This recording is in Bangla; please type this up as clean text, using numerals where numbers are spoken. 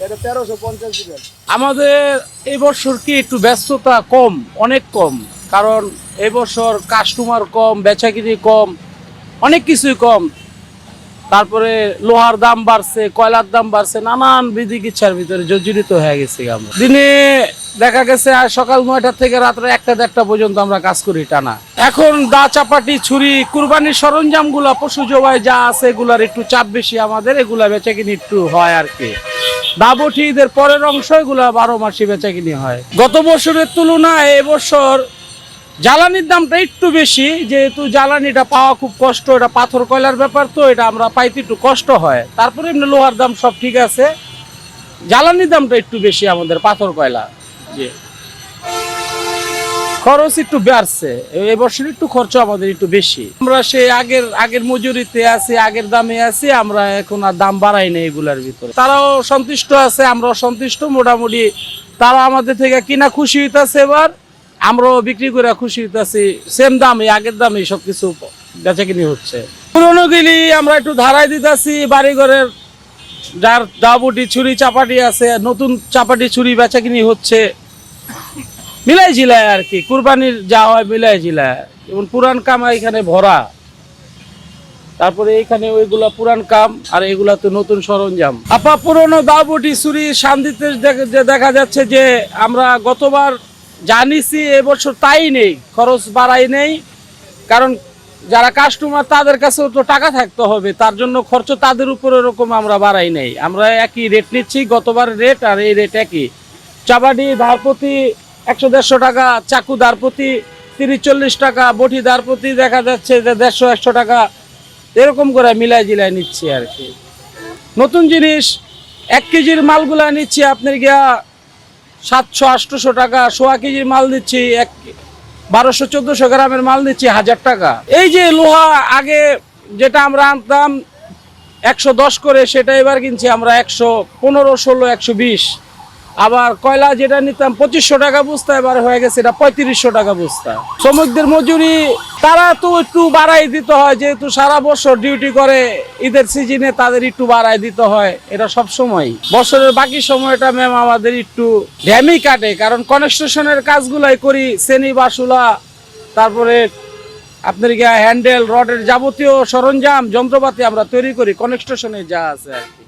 এটা 1350 দিবেন। আমাদের এই বছর কি একটু ব্যস্ততা কম, অনেক কম, কারণ এই বছর কাস্টমার কম, বেচাকিনি কম, অনেক কিছুই কম। তারপরে লোহার দাম বাড়ছে, কয়লার দাম বাড়ছে, নানান বিধিকিচ্ছার ভিতরে জর্জরিত হয়ে গেছি আমরা। দিনে দেখা গেছে আর সকাল 9টা থেকে রাত্রে 1টা পর্যন্ত আমরা কাজ করি টানা। এখন দা চাপাটি ছুরি কুরবানির সরঞ্জাম গুলা পশু জবাই যা আছে এগুলার একটু চাপ বেশি আমাদের, এগুলা বেচাকিনি একটু হয় আর কি। দাবঠি ঈদের পরের অংশ এগুলা 12 মাসই বেচাকিনি হয়। গত বছরের তুলনায় এবছর জ্বালানির দামটা একটু বেশি, যেহেতু জ্বালানিটা পাওয়া খুব কষ্ট, এটা পাথর কয়লার ব্যাপার, তো এটা আমরা পাইতে একটু কষ্ট হয়। তারপরে এমনি লোহার দাম সব ঠিক আছে, জ্বালানির দামটা একটু বেশি আমাদের পাথর কয়লা। জি, খরচ একটু বাড়ছে, এবছর একটু খরচ আমাদের একটু বেশি। আমরা সে আগের মজুরিতে আছি, আগের দামে আছি, আমরা এখন আর দাম বাড়াই না এগুলার ভিতরে। তারাও সন্তুষ্ট আছে, আমরাও সন্তুষ্ট মোটামুটি। তারা আমাদের থেকে কিনা খুশি হইতেছে, এবার আমরাও বিক্রি করে খুশি হইতেছি। সেম দামে, আগের দামে সবকিছু বেচাকিনি হচ্ছে। পুরোনো গিলি আমরা একটু ধারাই দিতেছি, বাড়িঘরের যার দাবুটি ছুরি চাপাটি আছে, নতুন চাপাটি ছুরি বেচাকিনি হচ্ছে, মিলাই জিলায় আর কি। কুরবানির যা হয় মিলাই জিলায়, যেমন পুরান কাম এখানে ভরা, তারপরে এইখানে ওইগুলা পুরান কাম, আর এগুলা তো নতুন সরঞ্জাম। আপা পুরনো দাবুটি ছুরি শান্তিতে দেখা যাচ্ছে যে আমরা গতবার জানিছি, এবছর তাই নেই, খরচ বাড়াই নেই। কারণ যারা কাস্টমার তাদের কাছেও তো টাকা থাকতে হবে, তার জন্য খরচ তাদের উপর এরকম আমরা বাড়াই নেই। আমরা একই রেট নিচ্ছি, গতবার রেট আর এই রেট একই। চাবাটি ধার প্রতি 100-150 টাকা, চাকু ধার প্রতি 30-40 টাকা, বটি ধার প্রতি দেখা যাচ্ছে যে 150-100 টাকা, এরকম করে মিলাই জিলাই নিচ্ছি আর কি। নতুন জিনিস 1 কেজির মালগুলা নিচ্ছি আপনার গিয়া 700-800 টাকা, 1.5 কেজির মাল দিচ্ছি 1200-1400 গ্রামের মাল দিচ্ছি 1000 টাকা। এই যে লোহা আগে যেটা আমরা আনতাম 110 করে, সেটা এবার কিনছি আমরা 115, 16, 120। আবার কয়লা যেটা নিতাম 2500 টাকা বস্তা, এবার হয়ে গেছে এটা 3500 টাকা বস্তা। শ্রমিকদের মজুরি তারা তো একটু বাড়াই দিতে হয়, যেহেতু সারা বছর ডিউটি করে, ঈদের সিজনে তাদের একটু বাড়াই দিতে হয়। এটা সব সময়, বছরের বাকি সময়টা ম্যাম আমাদের একটু ড্যামই কাটে, কারণ কনস্ট্রাকশনের কাজগুলাই করি, শ্রেণী বাসুলা, তারপরে আপনার হ্যান্ডেল রডের যাবতীয় সরঞ্জাম যন্ত্রপাতি আমরা তৈরি করি কনস্ট্রাকশনে যা আছে আর কি।